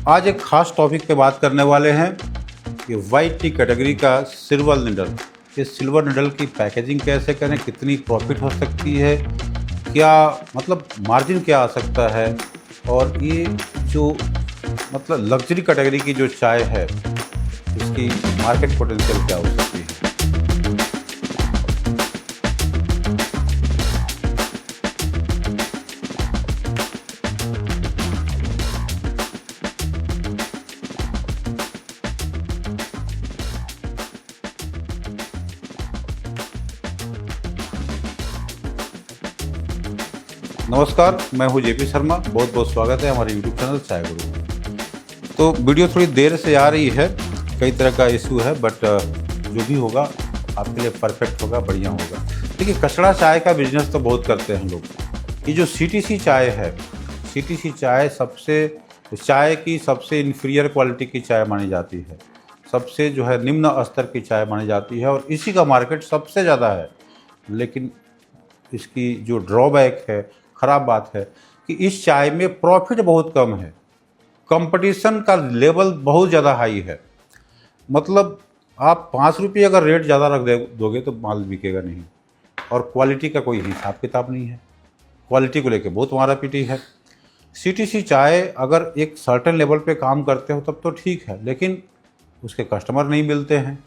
आज एक खास टॉपिक पे बात करने वाले हैं कि वाइट टी कैटेगरी का सिल्वर निडल। इस सिल्वर निडल की पैकेजिंग कैसे करें, कितनी प्रॉफिट हो सकती है, क्या मतलब मार्जिन क्या आ सकता है, और ये जो मतलब लग्जरी कैटेगरी की जो चाय है इसकी मार्केट पोटेंशियल क्या हो सकती है। नमस्कार, मैं हूं जेपी शर्मा। बहुत बहुत स्वागत है हमारे यूट्यूब चैनल चाय गुरु में। तो वीडियो थोड़ी देर से आ रही है, कई तरह का इशू है, बट जो भी होगा आपके लिए परफेक्ट होगा, बढ़िया होगा। देखिए, कचड़ा चाय का बिजनेस तो बहुत करते हैं लोग। ये जो सीटीसी चाय है, सीटीसी चाय चाय की सबसे इन्फीरियर क्वालिटी की चाय मानी जाती है, सबसे जो है निम्न स्तर की चाय मानी जाती है, और इसी का मार्केट सबसे ज़्यादा है। लेकिन इसकी जो ड्रॉबैक है, ख़राब बात है कि इस चाय में प्रॉफिट बहुत कम है। कंपटीशन का लेवल बहुत ज़्यादा हाई है। मतलब आप 5 रुपये अगर रेट ज़्यादा रख दोगे तो माल बिकेगा नहीं, और क्वालिटी का कोई हिसाब किताब नहीं है। क्वालिटी को लेके बहुत मारापीटी है। सीटीसी चाय अगर एक सर्टेन लेवल पे काम करते हो तब तो ठीक है, लेकिन उसके कस्टमर नहीं मिलते हैं,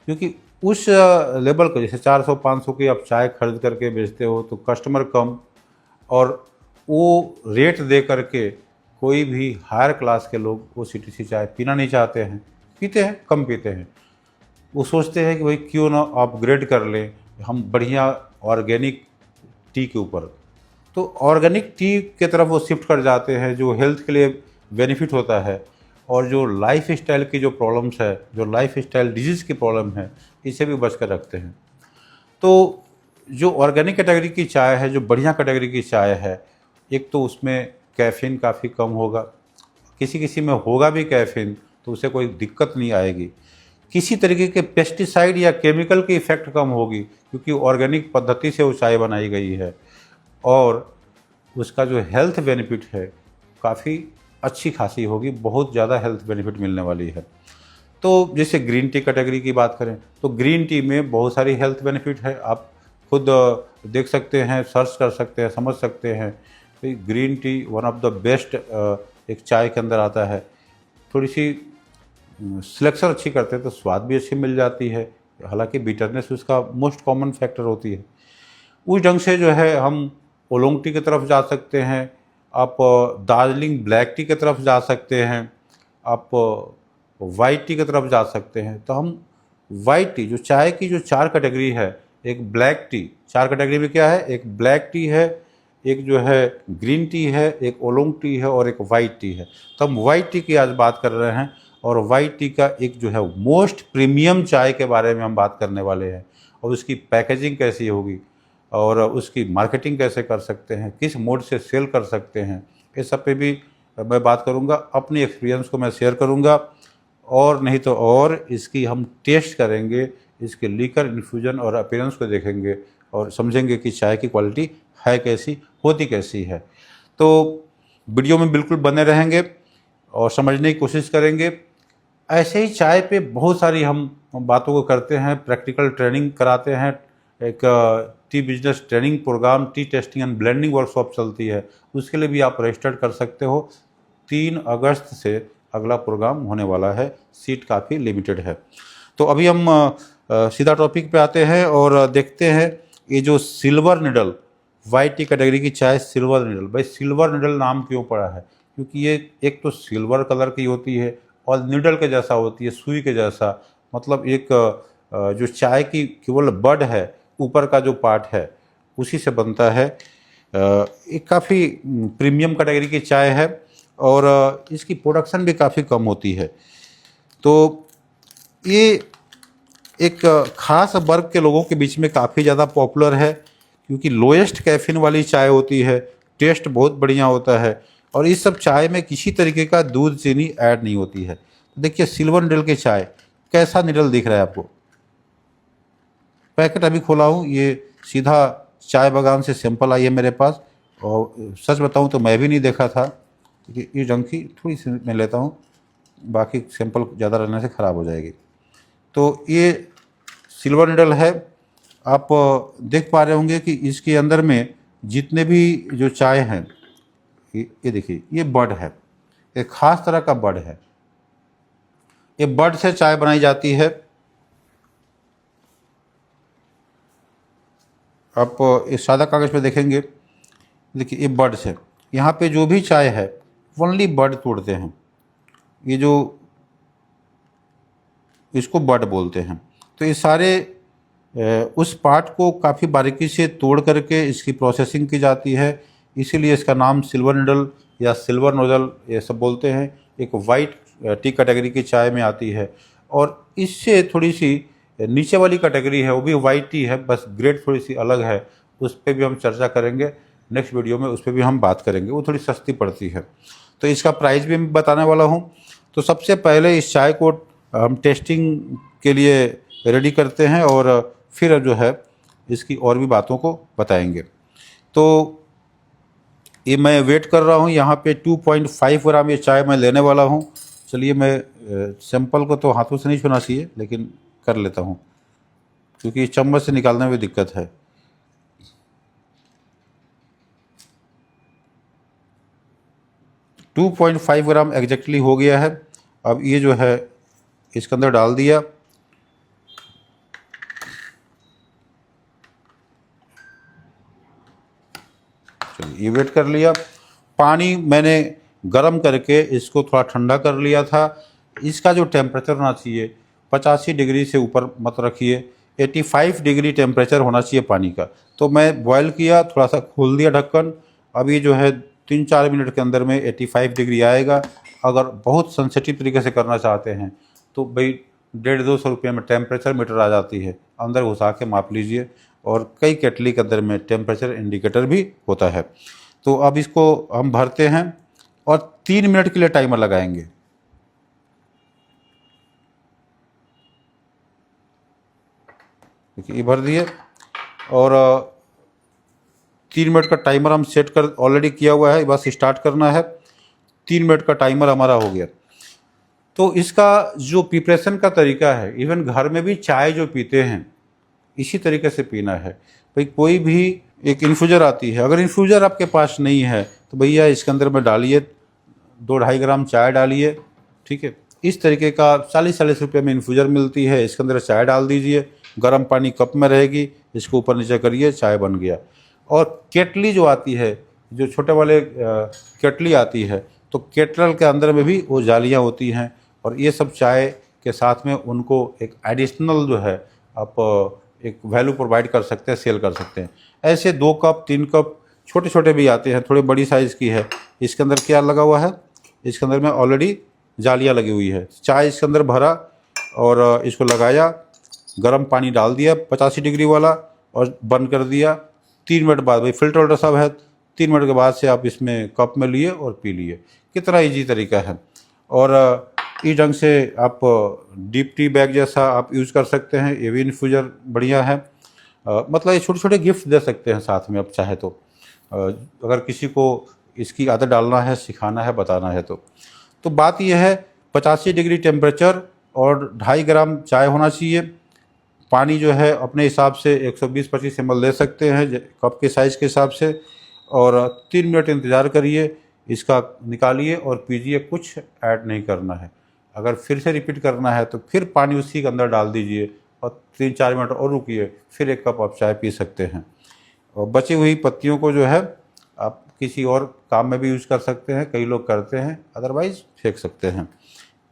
क्योंकि उस लेवल को जैसे 400-500 की आप चाय खरीद करके बेचते हो तो कस्टमर कम, और वो रेट दे करके कोई भी हायर क्लास के लोग वो सीटीसी चाय पीना नहीं चाहते हैं। पीते हैं, कम पीते हैं। वो सोचते हैं कि भाई क्यों ना अपग्रेड कर लें हम बढ़िया ऑर्गेनिक टी के ऊपर। तो ऑर्गेनिक टी के तरफ वो शिफ्ट कर जाते हैं, जो हेल्थ के लिए बेनिफिट होता है, और जो लाइफ स्टाइल की जो प्रॉब्लम्स है, जो लाइफ स्टाइल डिजीज़ की प्रॉब्लम है, इसे भी बच कर रखते हैं। तो जो ऑर्गेनिक कैटेगरी की चाय है, जो बढ़िया कैटेगरी की चाय है, एक तो उसमें कैफ़ीन काफ़ी कम होगा। किसी किसी में होगा भी कैफ़ीन तो उसे कोई दिक्कत नहीं आएगी। किसी तरीके के पेस्टिसाइड या केमिकल की इफ़ेक्ट कम होगी, क्योंकि ऑर्गेनिक पद्धति से वो चाय बनाई गई है, और उसका जो हेल्थ बेनिफिट है काफ़ी अच्छी खासी होगी, बहुत ज़्यादा हेल्थ बेनिफिट मिलने वाली है। तो जैसे ग्रीन टी कैटेगरी की बात करें तो ग्रीन टी में बहुत सारी हेल्थ बेनिफिट है। आप खुद देख सकते हैं, सर्च कर सकते हैं, समझ सकते हैं। तो green tea one of the best एक चाय के अंदर आता है। थोड़ी सी सिलेक्शन अच्छी करते हैं तो स्वाद भी अच्छी मिल जाती है, हालांकि बिटरनेस उसका मोस्ट कॉमन फैक्टर होती है। उस ढंग से जो है हम ओलोंग टी की तरफ जा सकते हैं, आप दार्जिलिंग ब्लैक टी की तरफ जा सकते हैं, आप वाइट टी की तरफ जा सकते हैं। तो हम वाइट टी, जो चाय की जो 4 कैटेगरी है, एक ब्लैक टी, 4 कैटेगरी में क्या है, एक ब्लैक टी है, एक जो है ग्रीन टी है, एक ओलोंग टी है, और एक वाइट टी है। तो हम वाइट टी की आज बात कर रहे हैं, और वाइट टी का एक जो है मोस्ट प्रीमियम चाय के बारे में हम बात करने वाले हैं, और उसकी पैकेजिंग कैसी होगी, और उसकी मार्केटिंग कैसे कर सकते हैं, किस मोड से सेल कर सकते हैं, इस सब पे भी मैं बात करूंगा। अपनी एक्सपीरियंस को मैं शेयर करूंगा, और नहीं तो और इसकी हम टेस्ट करेंगे, इसके लीकर इन्फ्यूजन और अपीयरेंस को देखेंगे, और समझेंगे कि चाय की क्वालिटी है कैसी, होती कैसी है। तो वीडियो में बिल्कुल बने रहेंगे और समझने की कोशिश करेंगे। ऐसे ही चाय पे बहुत सारी हम बातों को करते हैं, प्रैक्टिकल ट्रेनिंग कराते हैं। एक tea business training programme, tea tasting and blending workshop चलती है, उसके लिए भी आप रजिस्टर कर सकते हो। 3 अगस्त से अगला प्रोग्राम होने वाला है, सीट काफ़ी लिमिटेड है। तो अभी हम सीधा टॉपिक पे आते हैं और देखते हैं ये जो silver needle, white T category की चाय सिल्वर निडल। भाई सिल्वर निडल नाम क्यों पड़ा है? क्योंकि ये एक तो सिल्वर कलर की होती है और निडल के जैसा होती है, सुई के जैसा। मतलब एक जो चाय की केवल बड है, ऊपर का जो पार्ट है उसी से बनता है। एक काफ़ी प्रीमियम कैटेगरी की चाय है, और इसकी प्रोडक्शन भी काफ़ी कम होती है। तो ये एक ख़ास वर्ग के लोगों के बीच में काफ़ी ज़्यादा पॉपुलर है, क्योंकि लोएस्ट कैफीन वाली चाय होती है, टेस्ट बहुत बढ़िया होता है, और इस सब चाय में किसी तरीके का दूध चीनी ऐड नहीं होती है। देखिए सिल्वर निडल की चाय, कैसा निडल दिख रहा है आपको? पैकेट अभी खोला हूँ, ये सीधा चाय बागान से सैंपल आई है मेरे पास, और सच बताऊँ तो मैं भी नहीं देखा था। देखिए ये ढंग की थोड़ी सी मैं लेता हूँ, बाकी सैंपल ज़्यादा रहने से ख़राब हो जाएगी। तो ये सिल्वर निडल है। आप देख पा रहे होंगे कि इसके अंदर में जितने भी जो चाय हैं, ये देखिए ये बड है, एक ख़ास तरह का बड है। ये बड से चाय बनाई जाती है। आप इस सादा कागज़ पे देखेंगे, देखिए ये बड से, यहाँ पे जो भी चाय है ओनली बड तोड़ते हैं। ये जो इसको बड बोलते हैं। तो ये सारे उस पार्ट को काफ़ी बारीकी से तोड़ करके इसकी प्रोसेसिंग की जाती है, इसीलिए इसका नाम सिल्वर निडल या सिल्वर नोजल ये सब बोलते हैं। एक वाइट टी कैटेगरी की चाय में आती है, और इससे थोड़ी सी नीचे वाली कैटेगरी है वो भी वाइट टी है, बस ग्रेड थोड़ी सी अलग है, उस पर भी हम चर्चा करेंगे नेक्स्ट वीडियो में, उस पर भी हम बात करेंगे। वो थोड़ी सस्ती पड़ती है, तो इसका प्राइस भी मैं बताने वाला हूँ। तो सबसे पहले इस चाय को हम टेस्टिंग के लिए रेडी करते हैं और फिर जो है इसकी और भी बातों को बताएंगे। तो ये मैं वेट कर रहा हूँ, यहाँ पे 2.5 ग्राम ये चाय मैं लेने वाला हूँ। चलिए मैं सैंपल को तो हाथों से नहीं छूना चाहिए, लेकिन कर लेता हूँ क्योंकि चम्मच से निकालने में दिक्कत है। टू 2.5 ग्राम एग्जैक्टली हो गया है। अब ये जो है इसके अंदर डाल दिया। चलिए ये वेट कर लिया। पानी मैंने गरम करके इसको थोड़ा ठंडा कर लिया था। इसका जो टेम्परेचर होना चाहिए 85 डिग्री से ऊपर मत रखिए, 85 डिग्री टेम्परेचर होना चाहिए पानी का। तो मैं बॉयल किया, थोड़ा सा खोल दिया ढक्कन। अभी जो है 3-4 मिनट के अंदर में 85 डिग्री आएगा। अगर बहुत सेंसिटिव तरीके से करना चाहते हैं तो भाई 150-200 रुपये में टेम्परेचर मीटर आ जाती है, अंदर घुसा के माप लीजिए। और कई केटली के अंदर में टेम्परेचर इंडिकेटर भी होता है। तो अब इसको हम भरते हैं और 3 मिनट के लिए टाइमर लगाएंगे। देखिए ये भर दिए और 3 मिनट का टाइमर हम सेट कर ऑलरेडी किया हुआ है, बस स्टार्ट करना है। 3 मिनट का टाइमर हमारा हो गया। तो इसका जो प्रिपरेशन का तरीका है, इवन घर में भी चाय जो पीते हैं इसी तरीके से पीना है। भाई कोई भी एक इन्फ्यूज़र आती है, अगर इन्फ्यूज़र आपके पास नहीं है तो भैया इसके अंदर में डालिए 2-2.5 ग्राम चाय डालिए, ठीक है। इस तरीके का 40-40 रुपये में इन्फ्यूज़र मिलती है, इसके अंदर चाय डाल दीजिए, गर्म पानी कप में रहेगी, इसको ऊपर नीचे करिए, चाय बन गया। और केटली जो आती है, जो छोटे वाले केटली आती है, तो केटल के अंदर में भी वो जालियाँ होती हैं, और ये सब चाय के साथ में उनको एक एडिशनल जो है आप एक वैल्यू प्रोवाइड कर सकते हैं, सेल कर सकते हैं। ऐसे 2 कप 3 कप छोटे छोटे भी आते हैं, थोड़ी बड़ी साइज़ की है। इसके अंदर क्या लगा हुआ है, इसके अंदर में ऑलरेडी जालियाँ लगी हुई है। चाय इसके अंदर भरा और इसको लगाया, गर्म पानी डाल दिया 85 डिग्री वाला और बंद कर दिया। 3 मिनट बाद, भाई फिल्टर वल्टर सब है, 3 मिनट के बाद से आप इसमें कप में लिए और पी लिए। कितना ईजी तरीका है। और इस ढंग से आप डीप टी बैग जैसा आप यूज़ कर सकते हैं। ये भी इन्फ्यूज़र बढ़िया है। मतलब ये छोटे छोटे गिफ्ट दे सकते हैं साथ में आप चाहे तो, अगर किसी को इसकी आदत डालना है, सिखाना है, बताना है तो बात यह है 85 डिग्री टेम्परेचर और 2.5 ग्राम चाय होना चाहिए। पानी जो है अपने हिसाब से 120-25 ml ले सकते हैं कप के साइज़ के हिसाब से। और 3 मिनट इंतज़ार करिए, इसका निकालिए और पीजिए। कुछ ऐड नहीं करना है। अगर फिर से रिपीट करना है तो फिर पानी उसी के अंदर डाल दीजिए और 3-4 मिनट और रुकिए, फिर 1 कप आप चाय पी सकते हैं। और बची हुई पत्तियों को जो है आप किसी और काम में भी यूज़ कर सकते हैं, कई लोग करते हैं, अदरवाइज़ फेंक सकते हैं।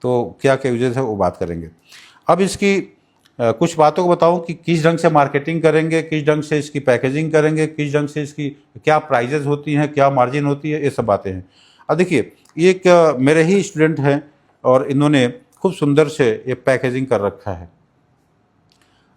तो क्या क्या यूजेस है वो बात करेंगे। अब इसकी कुछ बातों को बताऊं कि किस ढंग से मार्केटिंग करेंगे, किस ढंग से इसकी पैकेजिंग करेंगे, किस ढंग से इसकी क्या प्राइजेज़ होती हैं, क्या मार्जिन होती है, ये सब बातें हैं। अब देखिए ये एक मेरे ही स्टूडेंट हैं और इन्होंने खूब सुंदर से ये पैकेजिंग कर रखा है।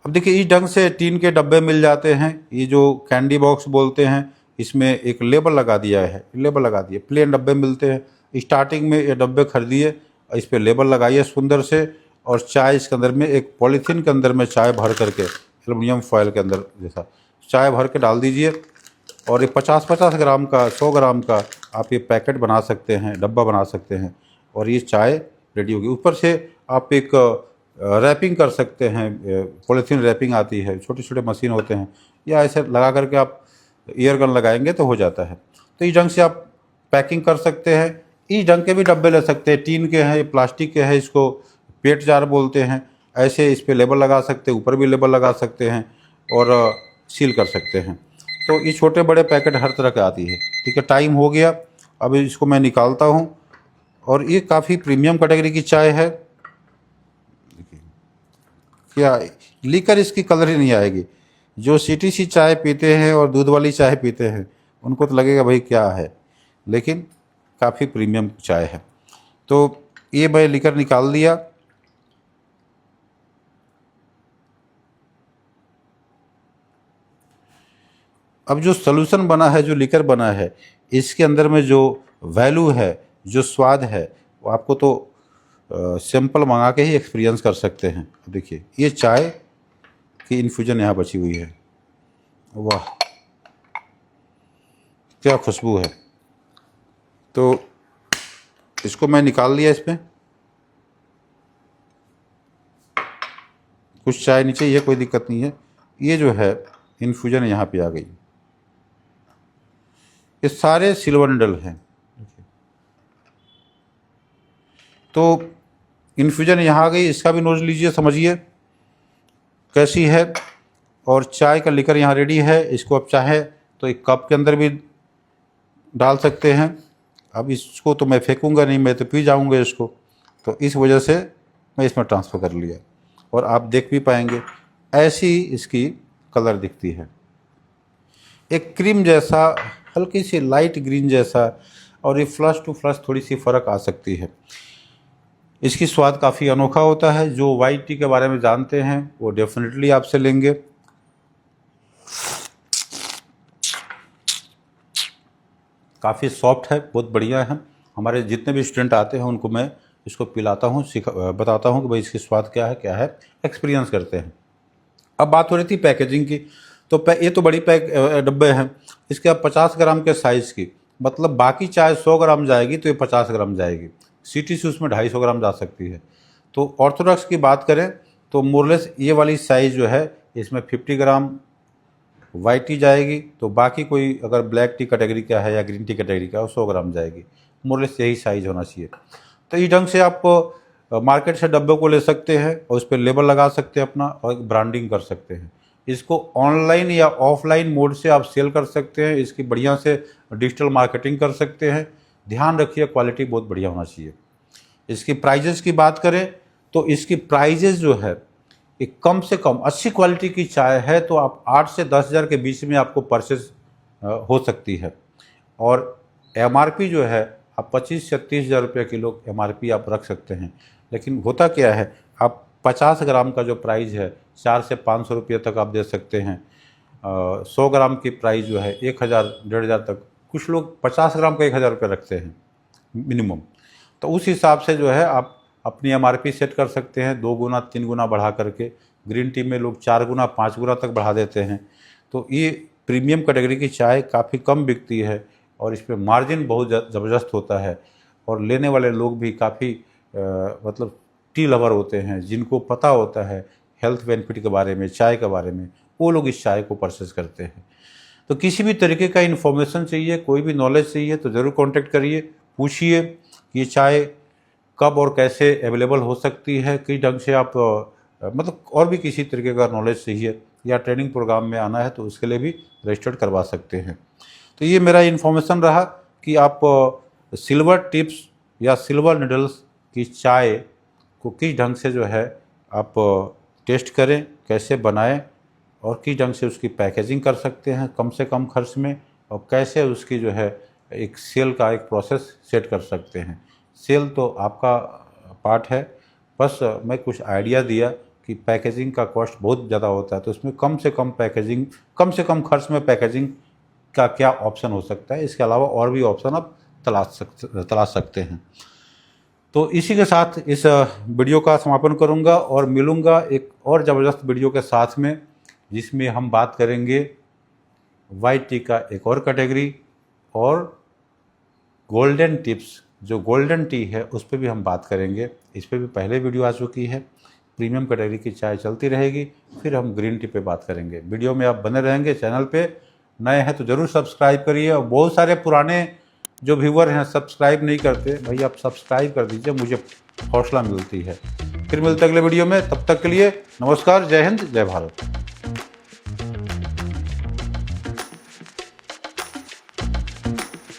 अब देखिए इस ढंग से टीन के डब्बे मिल जाते हैं, ये जो कैंडी बॉक्स बोलते हैं, इसमें एक लेबल लगा दिया है, लेबल लगा दिए। प्लेन डब्बे मिलते हैं, स्टार्टिंग में ये डब्बे खरीदिए, इस पर लेबल लगाइए सुंदर से। और चाय इसके अंदर में एक पॉलीथीन के अंदर में चाय भर करके, एल्युमिनियम फॉयल के अंदर जैसा चाय भर के डाल दीजिए। और ये 50-50 ग्राम का, 100 ग्राम का आप ये पैकेट बना सकते हैं, डब्बा बना सकते हैं और ये चाय रेडी होगी। ऊपर से आप एक रैपिंग कर सकते हैं, पॉलीथीन रैपिंग आती है, छोटे छोटे मशीन होते हैं, या ऐसे लगा करके आप एयर गन लगाएंगे तो हो जाता है। तो इस ढंग से आप पैकिंग कर सकते हैं। इस ढंग के भी डब्बे ले सकते हैं, टीन के हैं, प्लास्टिक के हैं, इसको पेट जार बोलते हैं। ऐसे इस पर लेबल लगा सकते हैं, ऊपर भी लेबल लगा सकते हैं और सील कर सकते हैं। तो ये छोटे बड़े पैकेट हर तरह के आती है। ठीक है, टाइम हो गया, अब इसको मैं निकालता हूँ। और ये काफ़ी प्रीमियम कैटेगरी की चाय है। देखिए क्या लीकर इसकी कलर ही नहीं आएगी। जो सीटीसी चाय पीते हैं और दूध वाली चाय पीते हैं उनको तो लगेगा भाई क्या है, लेकिन काफ़ी प्रीमियम चाय है। तो ये मैं लीकर निकाल दिया। अब जो सॉल्यूशन बना है, जो लीकर बना है, इसके अंदर में जो वैल्यू है, जो स्वाद है, वो आपको तो सैंपल मंगा के ही एक्सपीरियंस कर सकते हैं। देखिए ये चाय की इन्फ्यूजन यहाँ बची हुई है, वाह क्या खुशबू है। तो इसको मैं निकाल लिया। इसमें कुछ चाय नीचे, ये कोई दिक्कत नहीं है। ये जो है इन्फ्यूजन यहाँ पे आ गई। ये सारे सिल्वर निडल हैं। तो इन्फ्यूजन यहाँ आ गई, इसका भी नोज लीजिए, समझिए कैसी है। और चाय का लीकर यहाँ रेडी है। इसको आप चाहे तो एक कप के अंदर भी डाल सकते हैं। अब इसको तो मैं फेंकूंगा नहीं, मैं तो पी जाऊंगा इसको, तो इस वजह से मैं इसमें ट्रांसफ़र कर लिया। और आप देख भी पाएंगे ऐसी इसकी कलर दिखती है, एक क्रीम जैसा, हल्की सी लाइट ग्रीन जैसा, और ये फ्लश टू फ्लश थोड़ी सी फ़र्क आ सकती है। इसकी स्वाद काफ़ी अनोखा होता है। जो वाइट टी के बारे में जानते हैं वो डेफिनेटली आपसे लेंगे। काफ़ी सॉफ्ट है, बहुत बढ़िया है। हमारे जितने भी स्टूडेंट आते हैं उनको मैं इसको पिलाता हूँ, बताता हूँ कि भाई इसकी स्वाद क्या है, एक्सपीरियंस करते हैं। अब बात हो रही थी पैकेजिंग की। तो ये तो बड़ी डब्बे हैं, इसके अब 50 ग्राम के साइज़ की, मतलब बाकी चाय 100 ग्राम जाएगी तो ये 50 ग्राम जाएगी। सीटीसी उसमें 250 ग्राम जा सकती है। तो ऑर्थोडॉक्स की बात करें तो मोरलेस ये वाली साइज़ जो है इसमें 50 ग्राम वाइट टी जाएगी। तो बाकी कोई अगर ब्लैक टी कैटेगरी का है या ग्रीन टी कैटेगरी का है वो 100 ग्राम जाएगी। मोरलेस यही साइज़ होना चाहिए। तो इस ढंग से आप मार्केट से डब्बे को ले सकते हैं और उस पर लेबल लगा सकते हैं अपना, और ब्रांडिंग कर सकते हैं। इसको ऑनलाइन या ऑफलाइन मोड से आप सेल कर सकते हैं। इसकी बढ़िया से डिजिटल मार्केटिंग कर सकते हैं। ध्यान रखिए क्वालिटी बहुत बढ़िया होना चाहिए। इसकी प्राइजेस की बात करें तो इसकी प्राइजेस जो है एक कम से कम, अच्छी क्वालिटी की चाय है तो आप 8 से 10 हज़ार के बीच में आपको परचेज हो सकती है। और एमआरपी जो है आप 25 से 30 हज़ार रुपये किलो एमआरपी आप रख सकते हैं। लेकिन होता क्या है, आप 50 ग्राम का जो प्राइस है 400 से 500 रुपये तक आप दे सकते हैं। 100 ग्राम की प्राइस जो है 1000 1500 तक, कुछ लोग 50 ग्राम का 1000 रुपये रखते हैं मिनिमम। तो उस हिसाब से जो है आप अपनी एमआरपी सेट कर सकते हैं, 2 गुना 3 गुना बढ़ा करके। ग्रीन टी में लोग 4 गुना 5 गुना तक बढ़ा देते हैं। तो ये प्रीमियम कैटेगरी की चाय काफ़ी कम बिकती है और इस पर मार्जिन बहुत ज़बरदस्त होता है। और लेने वाले लोग भी काफ़ी मतलब टी लवर होते हैं, जिनको पता होता है हेल्थ बेनिफिट के बारे में, चाय के बारे में, वो लोग इस चाय को परचेज करते हैं। तो किसी भी तरीके का इन्फॉर्मेशन चाहिए, कोई भी नॉलेज चाहिए तो ज़रूर कांटेक्ट करिए। पूछिए कि ये चाय कब और कैसे अवेलेबल हो सकती है, किस ढंग से आप मतलब और भी किसी तरीके का नॉलेज चाहिए या ट्रेनिंग प्रोग्राम में आना है तो उसके लिए भी रजिस्टर्ड करवा सकते हैं। तो ये मेरा इन्फॉर्मेशन रहा कि आप सिल्वर टिप्स या सिल्वर निडल्स की चाय को किस ढंग से जो है आप टेस्ट करें, कैसे बनाएं और किस ढंग से उसकी पैकेजिंग कर सकते हैं कम से कम खर्च में, और कैसे उसकी जो है एक सेल का एक प्रोसेस सेट कर सकते हैं। सेल तो आपका पार्ट है, बस मैं कुछ आइडिया दिया कि पैकेजिंग का कॉस्ट बहुत ज़्यादा होता है, तो उसमें कम से कम पैकेजिंग, कम से कम खर्च में पैकेजिंग का क्या ऑप्शन हो सकता है। इसके अलावा और भी ऑप्शन आप तलाश सकते हैं। तो इसी के साथ इस वीडियो का समापन करूंगा और मिलूंगा एक और ज़बरदस्त वीडियो के साथ में, जिसमें हम बात करेंगे वाइट टी का एक और कैटेगरी और गोल्डन टिप्स, जो गोल्डन टी है उस पर भी हम बात करेंगे। इस पर भी पहले वीडियो आ चुकी है। प्रीमियम कैटेगरी की चाय चलती रहेगी, फिर हम ग्रीन टी पे बात करेंगे। वीडियो में आप बने रहेंगे। चैनल पे नए हैं तो ज़रूर सब्सक्राइब करिए, और बहुत सारे पुराने जो व्यूवर हैं सब्सक्राइब नहीं करते, भाई आप सब्सक्राइब कर दीजिए, मुझे हौसला मिलती है। फिर मिलते अगले वीडियो में, तब तक के लिए नमस्कार, जय हिंद, जय भारत।